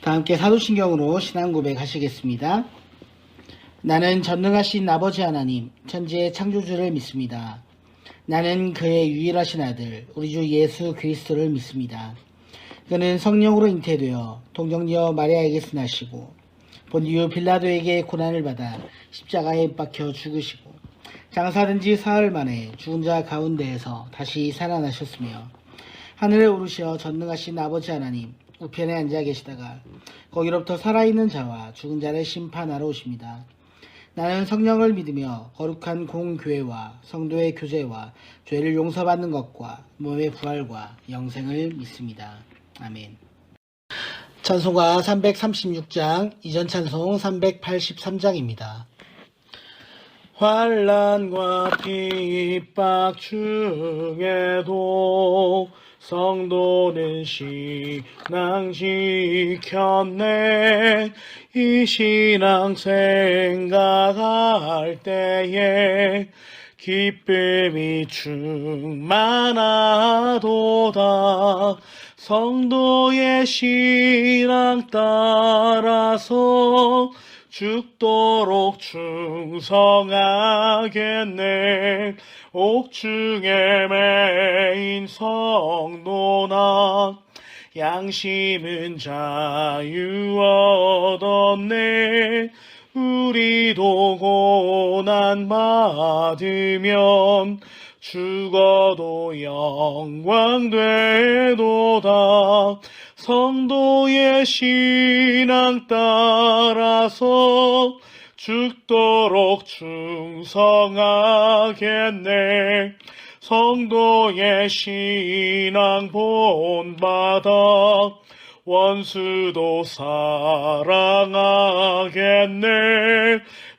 다 함께 사도신경으로 신앙 고백하시겠습니다. 나는 전능하신 아버지 하나님, 천지의 창조주를 믿습니다. 나는 그의 유일하신 아들, 우리 주 예수 그리스도를 믿습니다. 그는 성령으로 잉태되어 동정녀 마리아에게서 나시고 본디오 빌라도에게 고난을 받아 십자가에 박혀 죽으시고 장사된 지 사흘 만에 죽은 자 가운데에서 다시 살아나셨으며 하늘에 오르셔 전능하신 아버지 하나님 우편에 앉아 계시다가 거기로부터 살아있는 자와 죽은 자를 심판하러 오십니다. 나는 성령을 믿으며 거룩한 공교회와 성도의 교제와 죄를 용서받는 것과 몸의 부활과 영생을 믿습니다. 아멘. 찬송가 336장, 이전 찬송 383장입니다. 환난과 핍박 중에도 성도는 신앙 지켰네. 이 신앙 생각할 때에 기쁨이 충만하도다. 성도의 신앙 따라서 죽도록 충성하겠네. 옥중에 매인 성도나 양심은 자유 얻었네. 우리도 고난 받으면 죽어도 영광 되도다. 성도의 신앙 따라서 죽도록 충성하겠네. 성도의 신앙 본받아 원수도 사랑하겠네.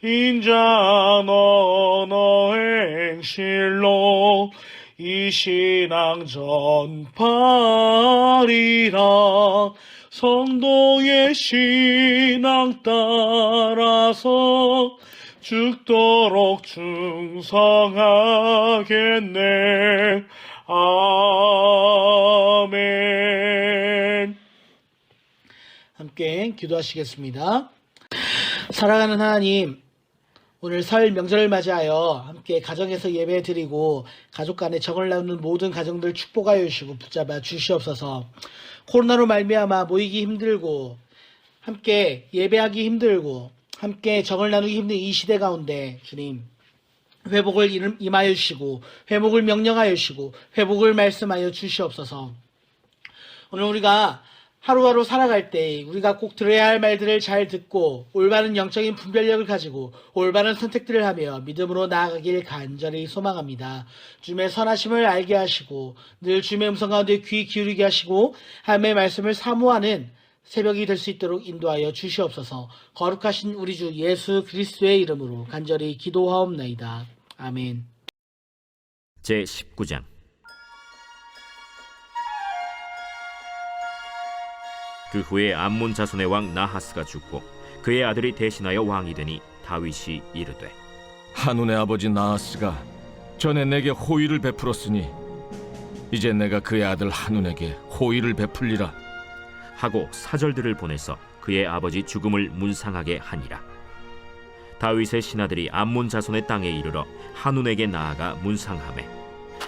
인자 너너 행실로 이 신앙 전파리라. 성도의 신앙 따라서 죽도록 충성하겠네. 아멘. 함께 기도하시겠습니다. 사랑하는 하나님, 오늘 설 명절을 맞이하여 함께 가정에서 예배 드리고 가족 간에 정을 나누는 모든 가정들 축복하여 주시고 붙잡아 주시옵소서. 코로나로 말미암아 모이기 힘들고 함께 예배하기 힘들고 함께 정을 나누기 힘든 이 시대 가운데 주님 회복을 임하여 주시고 회복을 명령하여 주시고 회복을 말씀하여 주시옵소서. 오늘 우리가 하루하루 살아갈 때 우리가 꼭 들어야 할 말들을 잘 듣고 올바른 영적인 분별력을 가지고 올바른 선택들을 하며 믿음으로 나아가길 간절히 소망합니다. 주님의 선하심을 알게 하시고 늘 주님의 음성 가운데 귀 기울이게 하시고 하나님의 말씀을 사모하는 새벽이 될 수 있도록 인도하여 주시옵소서. 거룩하신 우리 주 예수 그리스도의 이름으로 간절히 기도하옵나이다. 아멘. 제19장. 그 후에 암몬 자손의 왕 나하스가 죽고 그의 아들이 대신하여 왕이 되니 다윗이 이르되 한운의 아버지 나하스가 전에 내게 호의를 베풀었으니 이제 내가 그의 아들 한운에게 호의를 베풀리라 하고 사절들을 보내서 그의 아버지 죽음을 문상하게 하니라. 다윗의 신하들이 암몬 자손의 땅에 이르러 한운에게 나아가 문상하매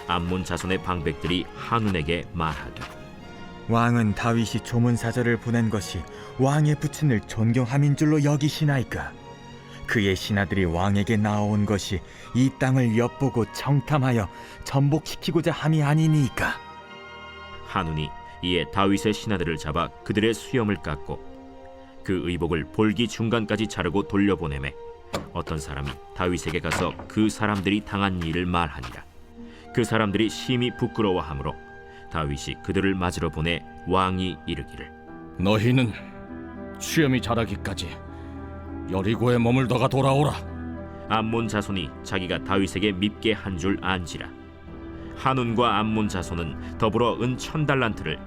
암몬 자손의 방백들이 한운에게 말하되 왕은 다윗이 조문사절을 보낸 것이 왕의 부친을 존경함인 줄로 여기시나이까? 그의 신하들이 왕에게 나아온 것이 이 땅을 엿보고 청탐하여 전복시키고자 함이 아니니까? 한운이 이에 다윗의 신하들을 잡아 그들의 수염을 깎고 그 의복을 볼기 중간까지 자르고 돌려보내매 어떤 사람이 다윗에게 가서 그 사람들이 당한 일을 말하니라. 그 사람들이 심히 부끄러워하므로 다윗이 그들을 맞으러 보내 왕이 이르기를 너희는 수염이 자라기까지 여리고에 머물다가 돌아오라. 암몬 자손이 자기가 다윗에게 밉게 한 줄 안지라. 한운과 암몬 자손은 더불어 은 1000달란트를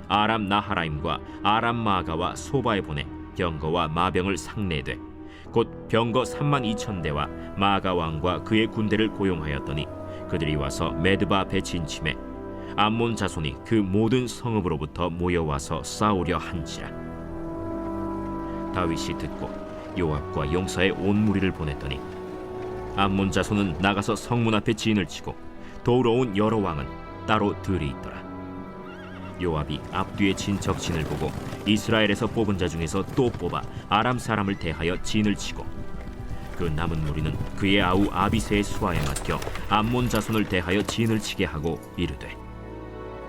아람 나하라임과 아람 마가와 소바에 보내 병거와 마병을 상내되 곧 병거 32,000대와 마가 왕과 그의 군대를 고용하였더니 그들이 와서 메드바 배친 침에 암몬 자손이 그 모든 성읍으로부터 모여와서 싸우려 한지라. 다윗이 듣고 요압과 용사의 온 무리를 보냈더니 암몬 자손은 나가서 성문 앞에 진을 치고 도우러 온 여러 왕은 따로 들이 있더라. 요압이 앞뒤에 진 적진을 보고 이스라엘에서 뽑은 자 중에서 또 뽑아 아람 사람을 대하여 진을 치고 그 남은 무리는 그의 아우 아비새의 수하에 맡겨 암몬 자손을 대하여 진을 치게 하고 이르되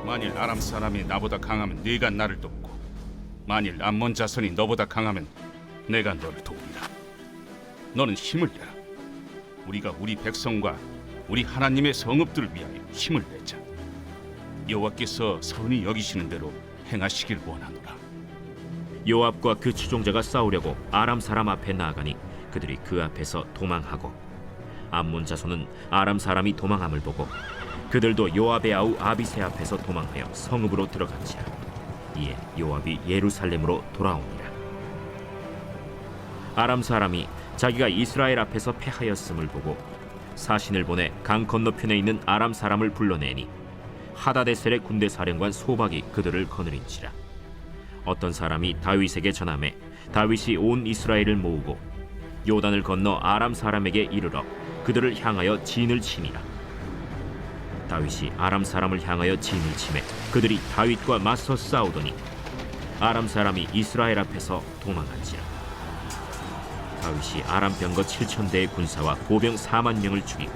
만일 아람 사람이 나보다 강하면 네가 나를 돕고 만일 암몬 자손이 너보다 강하면 내가 너를 돕리라. 너는 힘을 내라. 우리가 우리 백성과 우리 하나님의 성읍들을 위하여 힘을 내자. 여호와께서 선히 여기시는 대로 행하시길 원하노라. 요압과 그 추종자가 싸우려고 아람 사람 앞에 나아가니 그들이 그 앞에서 도망하고 암몬 자손은 아람 사람이 도망함을 보고 그들도 요압의 아우 아비새 앞에서 도망하여 성읍으로 들어간지라. 이에 요압이 예루살렘으로 돌아오니라. 아람 사람이 자기가 이스라엘 앞에서 패하였음을 보고 사신을 보내 강 건너편에 있는 아람 사람을 불러내니 하다데셀의 군대 사령관 소박이 그들을 거느린지라. 어떤 사람이 다윗에게 전하매 다윗이 온 이스라엘을 모으고 요단을 건너 아람 사람에게 이르러 그들을 향하여 진을 치니라. 다윗이 아람 사람을 향하여 진을 치매 그들이 다윗과 맞서 싸우더니 아람 사람이 이스라엘 앞에서 도망한지라. 다윗이 아람 병거 7,000대의 군사와 보병 4만 명을 죽이고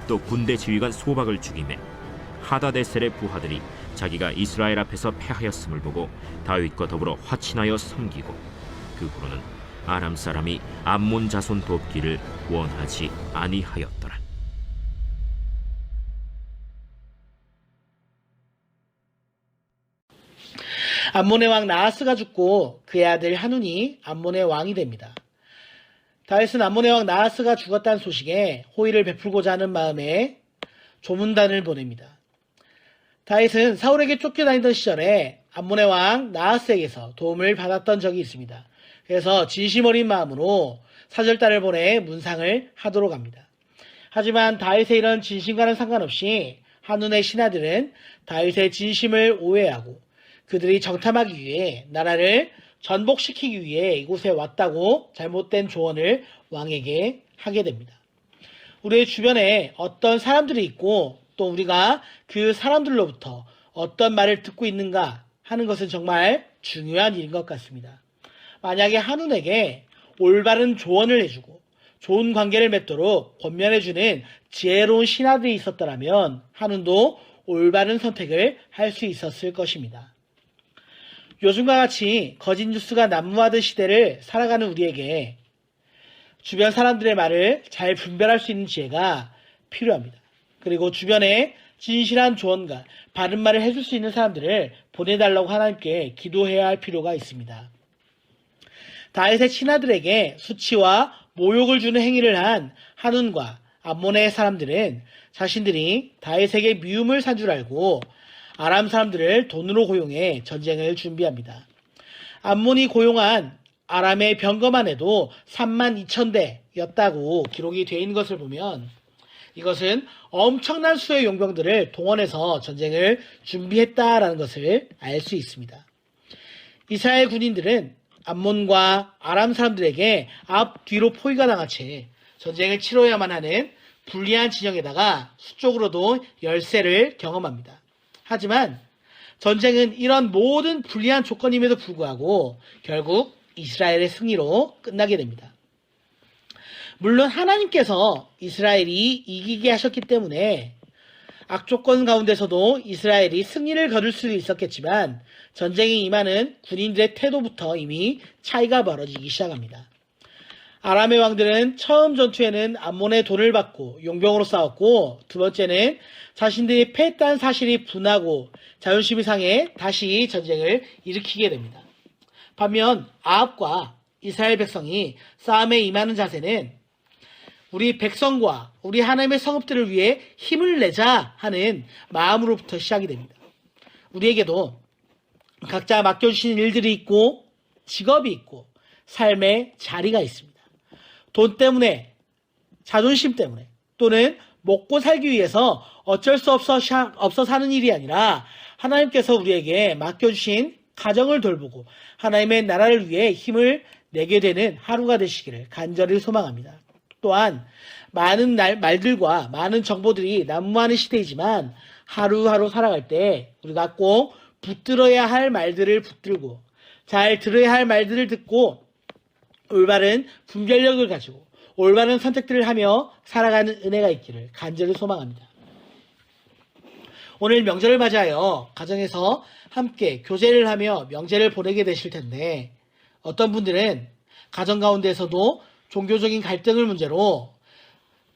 또 군대 지휘관 소박을 죽이매 하다데셀의 부하들이 자기가 이스라엘 앞에서 패하였음을 보고 다윗과 더불어 화친하여 섬기고 그 후로는 아람 사람이 암몬 자손 돕기를 원하지 아니하였더라. 암몬의 왕 나하스가 죽고 그의 아들 하눈이 암몬의 왕이 됩니다. 다윗은 암몬의 왕 나하스가 죽었다는 소식에 호의를 베풀고자 하는 마음에 조문단을 보냅니다. 다윗은 사울에게 쫓겨다니던 시절에 암몬의 왕 나하스에게서 도움을 받았던 적이 있습니다. 그래서 진심 어린 마음으로 사절단을 보내 문상을 하도록 합니다. 하지만 다윗의 이런 진심과는 상관없이 한눈의 신하들은 다윗의 진심을 오해하고 그들이 정탐하기 위해 나라를 전복시키기 위해 이곳에 왔다고 잘못된 조언을 왕에게 하게 됩니다. 우리의 주변에 어떤 사람들이 있고 또 우리가 그 사람들로부터 어떤 말을 듣고 있는가 하는 것은 정말 중요한 일인 것 같습니다. 만약에 한눈에게 올바른 조언을 해주고 좋은 관계를 맺도록 권면해주는 지혜로운 신하들이 있었더라면 한눈도 올바른 선택을 할 수 있었을 것입니다. 요즘과 같이 거짓 뉴스가 난무하던 시대를 살아가는 우리에게 주변 사람들의 말을 잘 분별할 수 있는 지혜가 필요합니다. 그리고 주변에 진실한 조언과 바른 말을 해줄 수 있는 사람들을 보내달라고 하나님께 기도해야 할 필요가 있습니다. 다윗의 신하들에게 수치와 모욕을 주는 행위를 한 한눈과 암몬의 사람들은 자신들이 다윗에게 미움을 산 줄 알고 아람 사람들을 돈으로 고용해 전쟁을 준비합니다. 암몬이 고용한 아람의 병거만 해도 32,000대였다고 기록이 되어 있는 것을 보면 이것은 엄청난 수의 용병들을 동원해서 전쟁을 준비했다라는 것을 알 수 있습니다. 이스라엘 군인들은 암몬과 아람 사람들에게 앞뒤로 포위가 당한 채 전쟁을 치러야만 하는 불리한 진영에다가 수적으로도 열세를 경험합니다. 하지만 전쟁은 이런 모든 불리한 조건임에도 불구하고 결국 이스라엘의 승리로 끝나게 됩니다. 물론 하나님께서 이스라엘이 이기게 하셨기 때문에 악조건 가운데서도 이스라엘이 승리를 거둘 수 있었겠지만 전쟁에 임하는 군인들의 태도부터 이미 차이가 벌어지기 시작합니다. 아람의 왕들은 처음 전투에는 암몬의 돈을 받고 용병으로 싸웠고 두 번째는 자신들이 패했다는 사실이 분하고 자존심이 상해 다시 전쟁을 일으키게 됩니다. 반면 아합과 이스라엘 백성이 싸움에 임하는 자세는 우리 백성과 우리 하나님의 성읍들을 위해 힘을 내자 하는 마음으로부터 시작이 됩니다. 우리에게도 각자 맡겨주신 일들이 있고 직업이 있고 삶의 자리가 있습니다. 돈 때문에, 자존심 때문에 또는 먹고 살기 위해서 어쩔 수 없어 사는 일이 아니라 하나님께서 우리에게 맡겨주신 가정을 돌보고 하나님의 나라를 위해 힘을 내게 되는 하루가 되시기를 간절히 소망합니다. 또한 많은 말들과 많은 정보들이 난무하는 시대이지만 하루하루 살아갈 때 우리가 꼭 붙들어야 할 말들을 붙들고 잘 들어야 할 말들을 듣고 올바른 분별력을 가지고 올바른 선택들을 하며 살아가는 은혜가 있기를 간절히 소망합니다. 오늘 명절을 맞이하여 가정에서 함께 교제를 하며 명제를 보내게 되실 텐데 어떤 분들은 가정 가운데서도 종교적인 갈등을 문제로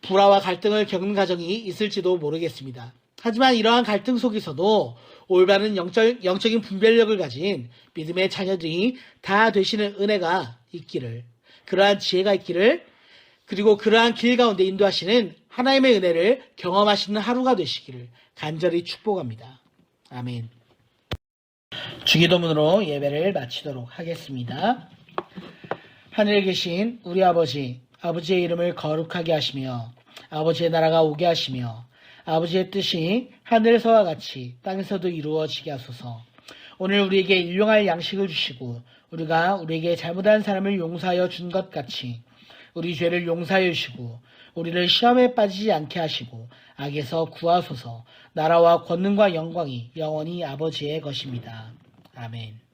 불화와 갈등을 겪는 가정이 있을지도 모르겠습니다. 하지만 이러한 갈등 속에서도 올바른 영적인 분별력을 가진 믿음의 자녀들이 다 되시는 은혜가 있기를, 그러한 지혜가 있기를, 그리고 그러한 길 가운데 인도하시는 하나님의 은혜를 경험하시는 하루가 되시기를 간절히 축복합니다. 아멘. 주기도문으로 예배를 마치도록 하겠습니다. 하늘에 계신 우리 아버지, 아버지의 이름을 거룩하게 하시며 아버지의 나라가 오게 하시며 아버지의 뜻이 하늘에서와 같이 땅에서도 이루어지게 하소서. 오늘 우리에게 일용할 양식을 주시고 우리가 우리에게 잘못한 사람을 용서하여 준 것 같이 우리 죄를 용서하여 주시고 우리를 시험에 빠지지 않게 하시고 악에서 구하소서. 나라와 권능과 영광이 영원히 아버지의 것입니다. 아멘.